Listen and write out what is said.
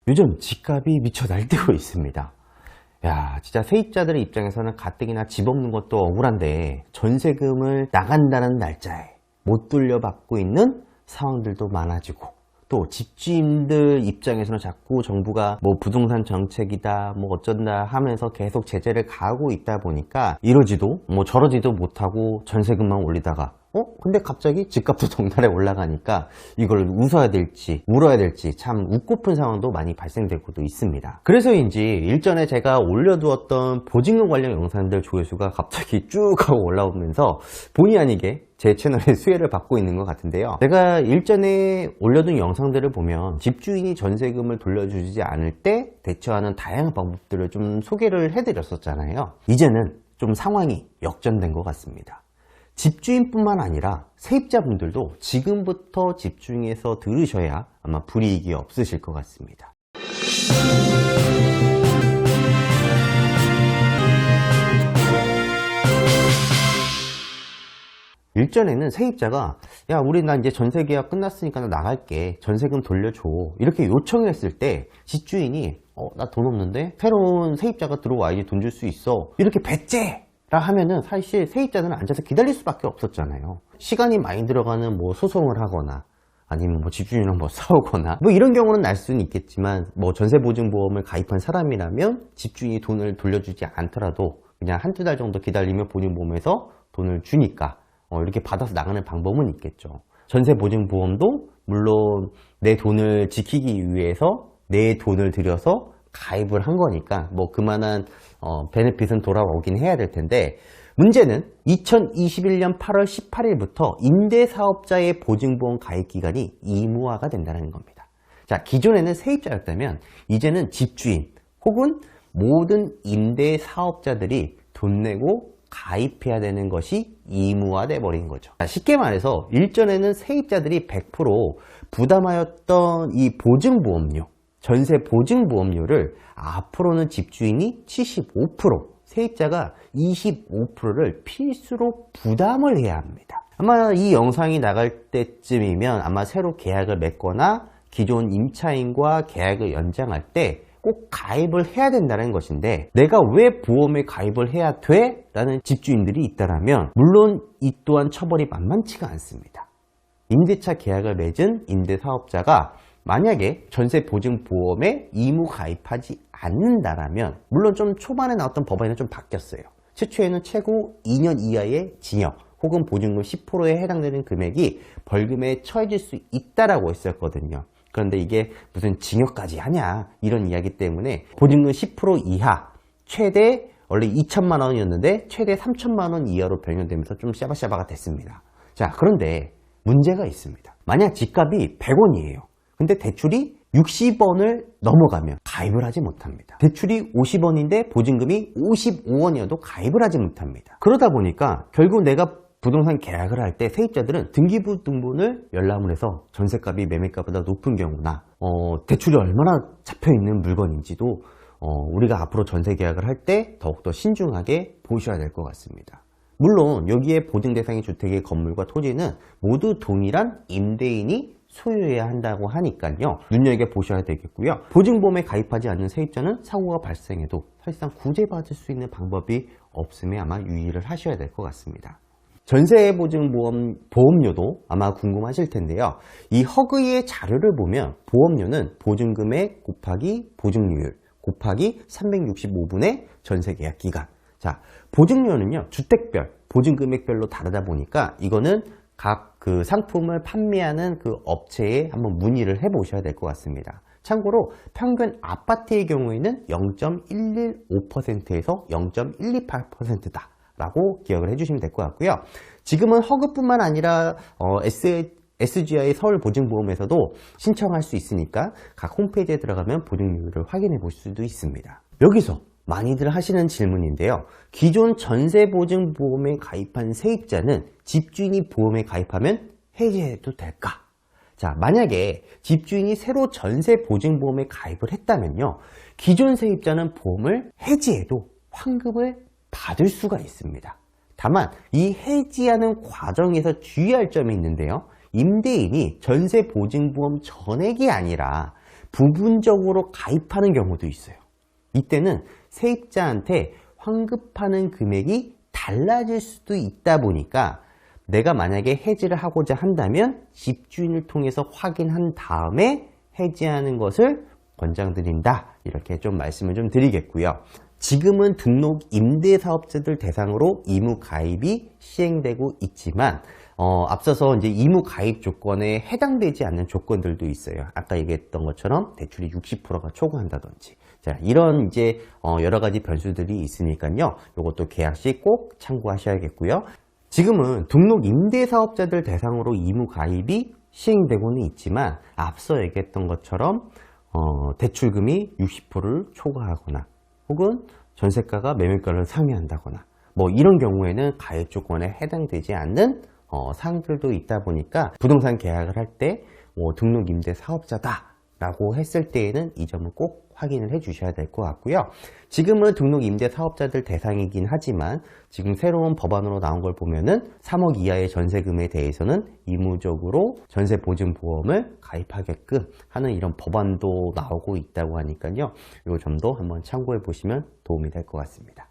요즘 집값이 미쳐 날뛰고 있습니다. 야, 진짜 세입자들의 입장에서는 가뜩이나 집 없는 것도 억울한데 전세금을 나간다는 날짜에 못 돌려받고 있는 상황들도 많아지고, 또 집주인들 입장에서는 자꾸 정부가 뭐 부동산 정책이다 뭐 어쩐다 하면서 계속 제재를 가하고 있다 보니까 이러지도 뭐 저러지도 못하고 전세금만 올리다가 근데 갑자기 집값도 동달에 올라가니까 이걸 웃어야 될지 울어야 될지 참 웃고픈 상황도 많이 발생되고도 있습니다. 그래서인지 일전에 제가 올려두었던 보증금 관련 영상들 조회수가 갑자기 쭉 하고 올라오면서 본의 아니게 제 채널에 수혜를 받고 있는 것 같은데요. 제가 일전에 올려둔 영상들을 보면 집주인이 전세금을 돌려주지 않을 때 대처하는 다양한 방법들을 좀 소개를 해드렸었잖아요. 이제는 좀 상황이 역전된 것 같습니다. 집주인뿐만 아니라 세입자분들도 지금부터 집중해서 들으셔야 아마 불이익이 없으실 것 같습니다. 일전에는 세입자가 야, 우리 나 이제 전세계약 끝났으니까 나 나갈게, 전세금 돌려줘, 이렇게 요청을 했을 때 집주인이 나 돈 없는데 새로운 세입자가 들어와야지 돈 줄 수 있어, 이렇게 배째 라 하면은 사실 세입자들은 앉아서 기다릴 수밖에 없었잖아요. 시간이 많이 들어가는 뭐 소송을 하거나 아니면 뭐 집주인이랑 뭐 싸우거나 뭐 이런 경우는 날 수는 있겠지만, 뭐 전세보증보험을 가입한 사람이라면 집주인이 돈을 돌려주지 않더라도 그냥 한두 달 정도 기다리면 보증보험에서 돈을 주니까 이렇게 받아서 나가는 방법은 있겠죠. 전세보증보험도 물론 내 돈을 지키기 위해서 내 돈을 들여서 가입을 한 거니까 뭐 그만한 베네핏은 돌아오긴 해야 될 텐데, 문제는 2021년 8월 18일부터 임대사업자의 보증보험 가입 기간이 의무화가 된다는 겁니다. 자, 기존에는 세입자였다면 이제는 집주인 혹은 모든 임대사업자들이 돈 내고 가입해야 되는 것이 의무화돼 버린 거죠. 자, 쉽게 말해서 일전에는 세입자들이 100% 부담하였던 이 보증보험료, 전세 보증보험료를 앞으로는 집주인이 75%, 세입자가 25%를 필수로 부담을 해야 합니다. 아마 이 영상이 나갈 때쯤이면 아마 새로 계약을 맺거나 기존 임차인과 계약을 연장할 때 꼭 가입을 해야 된다는 것인데, 내가 왜 보험에 가입을 해야 돼? 라는 집주인들이 있다면 물론 이 또한 처벌이 만만치가 않습니다. 임대차 계약을 맺은 임대사업자가 만약에 전세보증보험에 의무 가입하지 않는다라면, 물론 좀 초반에 나왔던 법안이 좀 바뀌었어요. 최초에는 최고 2년 이하의 징역 혹은 보증금 10%에 해당되는 금액이 벌금에 처해질 수 있다라고 했었거든요. 그런데 이게 무슨 징역까지 하냐 이런 이야기 때문에 보증금 10% 이하, 최대 원래 2천만 원이었는데 최대 3천만 원 이하로 변경되면서 좀 샤바샤바가 됐습니다. 자, 그런데 문제가 있습니다. 만약 집값이 100원이에요. 근데 대출이 60원을 넘어가면 가입을 하지 못합니다. 대출이 50원인데 보증금이 55원이어도 가입을 하지 못합니다. 그러다 보니까 결국 내가 부동산 계약을 할 때 세입자들은 등기부 등본을 열람을 해서 전세값이 매매가보다 높은 경우나 대출이 얼마나 잡혀있는 물건인지도 우리가 앞으로 전세 계약을 할 때 더욱더 신중하게 보셔야 될 것 같습니다. 물론 여기에 보증 대상의 주택의 건물과 토지는 모두 동일한 임대인이 소유해야 한다고 하니까요, 눈여겨보셔야 되겠고요. 보증보험에 가입하지 않는 세입자는 사고가 발생해도 사실상 구제받을 수 있는 방법이 없음에 아마 유의를 하셔야 될 것 같습니다. 전세보증보험료도 아마 궁금하실 텐데요. 이 허그의 자료를 보면 보험료는 보증금액 곱하기 보증료율 곱하기 365분의 전세계약 기간. 자, 보증료는요, 주택별, 보증금액별로 다르다 보니까 이거는 각 그 상품을 판매하는 그 업체에 한번 문의를 해 보셔야 될 것 같습니다. 참고로 평균 아파트의 경우에는 0.115%에서 0.128%다 라고 기억을 해주시면 될 것 같고요. 지금은 허그뿐만 아니라 SGI 서울보증보험에서도 신청할 수 있으니까 각 홈페이지에 들어가면 보증료를 확인해 볼 수도 있습니다. 여기서 많이들 하시는 질문인데요. 기존 전세보증보험에 가입한 세입자는 집주인이 보험에 가입하면 해지해도 될까? 자, 만약에 집주인이 새로 전세보증보험에 가입을 했다면요, 기존 세입자는 보험을 해지해도 환급을 받을 수가 있습니다. 다만 이 해지하는 과정에서 주의할 점이 있는데요. 임대인이 전세보증보험 전액이 아니라 부분적으로 가입하는 경우도 있어요. 이때는 세입자한테 환급하는 금액이 달라질 수도 있다 보니까 내가 만약에 해지를 하고자 한다면 집주인을 통해서 확인한 다음에 해지하는 것을 권장드린다. 이렇게 좀 말씀을 좀 드리겠고요. 지금은 등록 임대사업자들 대상으로 의무 가입이 시행되고 있지만 앞서서 이제 의무 가입 조건에 해당되지 않는 조건들도 있어요. 아까 얘기했던 것처럼 대출이 60%가 초과한다든지. 자, 이런 이제 여러 가지 변수들이 있으니까요. 이것도 계약 시 꼭 참고하셔야겠고요. 지금은 등록 임대사업자들 대상으로 의무 가입이 시행되고는 있지만 앞서 얘기했던 것처럼 대출금이 60%를 초과하거나 혹은 전세가가 매매가를 상회한다거나 뭐 이런 경우에는 가입 조건에 해당되지 않는 사항들도 있다 보니까 부동산 계약을 할 때 등록 임대 사업자다 라고 했을 때에는 이 점을 꼭 확인을 해 주셔야 될 것 같고요. 지금은 등록 임대 사업자들 대상이긴 하지만 지금 새로운 법안으로 나온 걸 보면은 3억 이하의 전세금에 대해서는 의무적으로 전세보증보험을 가입하게끔 하는 이런 법안도 나오고 있다고 하니까요. 이 점도 한번 참고해 보시면 도움이 될 것 같습니다.